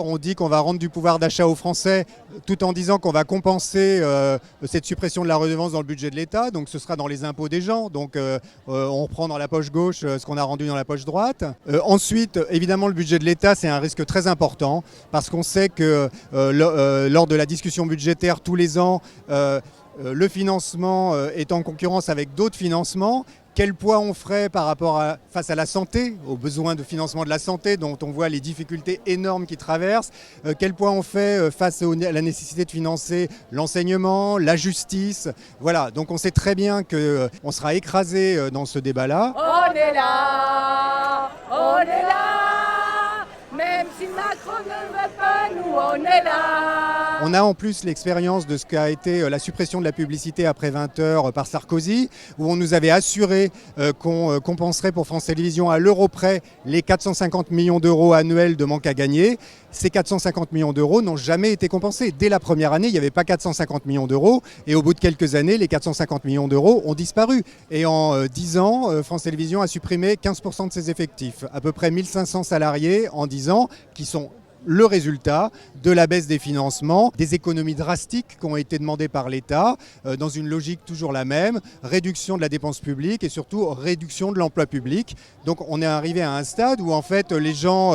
On dit qu'on va rendre du pouvoir d'achat aux Français tout en disant qu'on va compenser cette suppression de la redevance dans le budget de l'État. Donc ce sera dans les impôts des gens. Donc on reprend dans la poche gauche ce qu'on a rendu dans la poche droite. Ensuite, évidemment, le budget de l'État, c'est un risque très important parce qu'on sait que lors de la discussion budgétaire tous les ans, le financement est en concurrence avec d'autres financements. Quel poids on ferait face à la santé, aux besoins de financement de la santé dont on voit les difficultés énormes qui traversent. Quel poids on fait face à la nécessité de financer l'enseignement, la justice. Voilà, donc on sait très bien qu'on sera écrasé dans ce débat-là. On est là, même si Macron ne veut pas, nous on est là. On a en plus l'expérience de ce qu'a été la suppression de la publicité après 20 heures par Sarkozy, où on nous avait assuré qu'on compenserait pour France Télévisions à l'euro près les 450 millions d'euros annuels de manque à gagner. Ces 450 millions d'euros n'ont jamais été compensés. Dès la première année, il n'y avait pas 450 millions d'euros. Et au bout de quelques années, les 450 millions d'euros ont disparu. Et en 10 ans, France Télévisions a supprimé 15% de ses effectifs. À peu près 1500 salariés en 10 ans qui sont le résultat de la baisse des financements, des économies drastiques qui ont été demandées par l'État, dans une logique toujours la même, réduction de la dépense publique et surtout réduction de l'emploi public. Donc on est arrivé à un stade où en fait les gens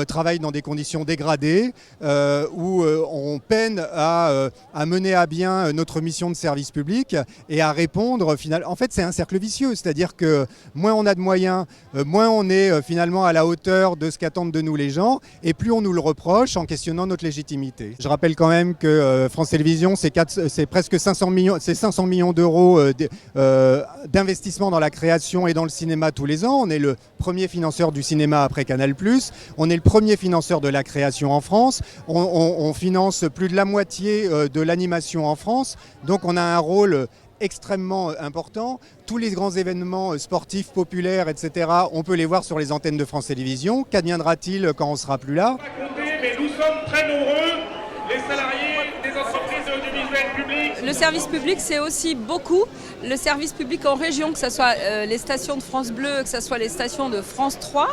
travaillent dans des conditions dégradées, où on peine à mener à bien notre mission de service public et à répondre finalement. En fait c'est un cercle vicieux, c'est-à-dire que moins on a de moyens, moins on est finalement à la hauteur de ce qu'attendent de nous les gens et plus on nous le reproche en questionnant notre légitimité. Je rappelle quand même que France Télévisions, c'est presque 500 millions d'euros d'investissement dans la création et dans le cinéma tous les ans. On est le premier financeur du cinéma après Canal+. On est le premier financeur de la création en France. On finance plus de la moitié de l'animation en France. Donc on a un rôle extrêmement important. Tous les grands événements sportifs, populaires, etc., on peut les voir sur les antennes de France Télévisions. Qu'adviendra-t-il quand on ne sera plus là ? Mais nous sommes très nombreux, les salariés des entreprises audiovisuelles publiques. Le service public, c'est aussi beaucoup le service public en région, que ce soit les stations de France Bleu, que ce soit les stations de France 3.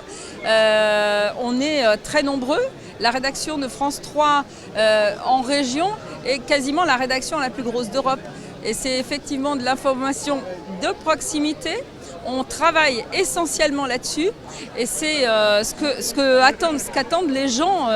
On est très nombreux. La rédaction de France 3 en région est quasiment la rédaction la plus grosse d'Europe. Et c'est effectivement de l'information de proximité. On travaille essentiellement là-dessus et c'est ce qu'attendent les gens.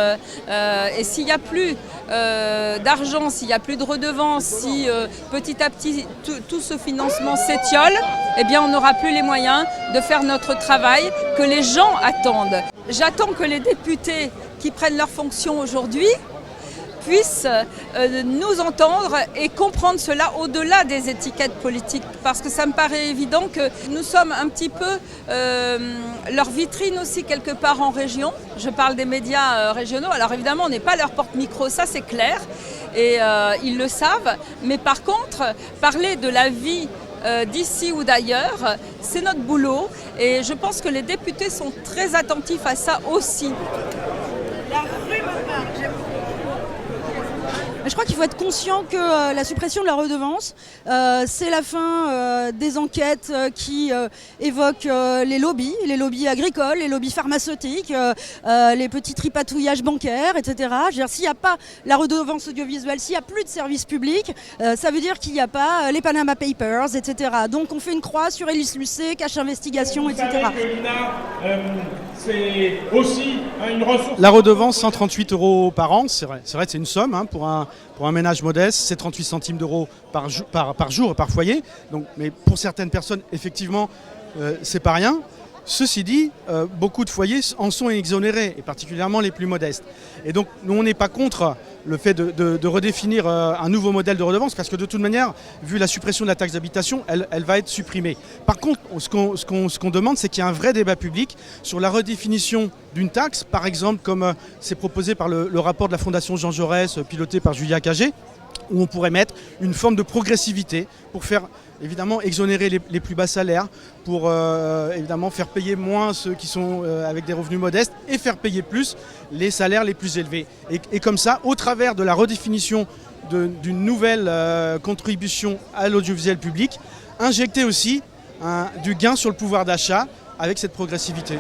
Et s'il n'y a plus d'argent, s'il n'y a plus de redevances, si petit à petit tout ce financement s'étiole, eh bien on n'aura plus les moyens de faire notre travail que les gens attendent. J'attends que les députés qui prennent leurs fonctions aujourd'hui puissent nous entendre et comprendre cela au-delà des étiquettes politiques. Parce que ça me paraît évident que nous sommes un petit peu leur vitrine aussi quelque part en région. Je parle des médias régionaux. Alors évidemment, on n'est pas leur porte-micro, ça c'est clair. Et ils le savent. Mais par contre, parler de la vie d'ici ou d'ailleurs, c'est notre boulot. Et je pense que les députés sont très attentifs à ça aussi. Je crois qu'il faut être conscient que la suppression de la redevance, c'est la fin des enquêtes qui évoquent les lobbies agricoles, les lobbies pharmaceutiques, les petits tripatouillages bancaires, etc. Je veux dire, s'il n'y a pas la redevance audiovisuelle, s'il n'y a plus de services publics, ça veut dire qu'il n'y a pas les Panama Papers, etc. Donc on fait une croix sur Élise Lucet, Cache Investigation, etc. Vous savez que l'INA, c'est aussi une ressource. La redevance, 138 € par an, c'est vrai que c'est une somme pour un ménage modeste, c'est 38 centimes d'euros par jour, par foyer. Donc, mais pour certaines personnes, effectivement, c'est pas rien. Ceci dit, beaucoup de foyers en sont exonérés, et particulièrement les plus modestes. Et donc, nous, on n'est pas contre le fait de redéfinir un nouveau modèle de redevance, parce que de toute manière, vu la suppression de la taxe d'habitation, elle va être supprimée. Par contre, ce qu'on demande, c'est qu'il y ait un vrai débat public sur la redéfinition d'une taxe, par exemple, comme c'est proposé par le rapport de la Fondation Jean Jaurès, piloté par Julia Cagé, où on pourrait mettre une forme de progressivité pour faire évidemment exonérer les plus bas salaires, pour évidemment faire payer moins ceux qui sont avec des revenus modestes et faire payer plus les salaires les plus élevés. Et comme ça, au travers de la redéfinition d'une nouvelle contribution à l'audiovisuel public, injecter aussi du gain sur le pouvoir d'achat avec cette progressivité.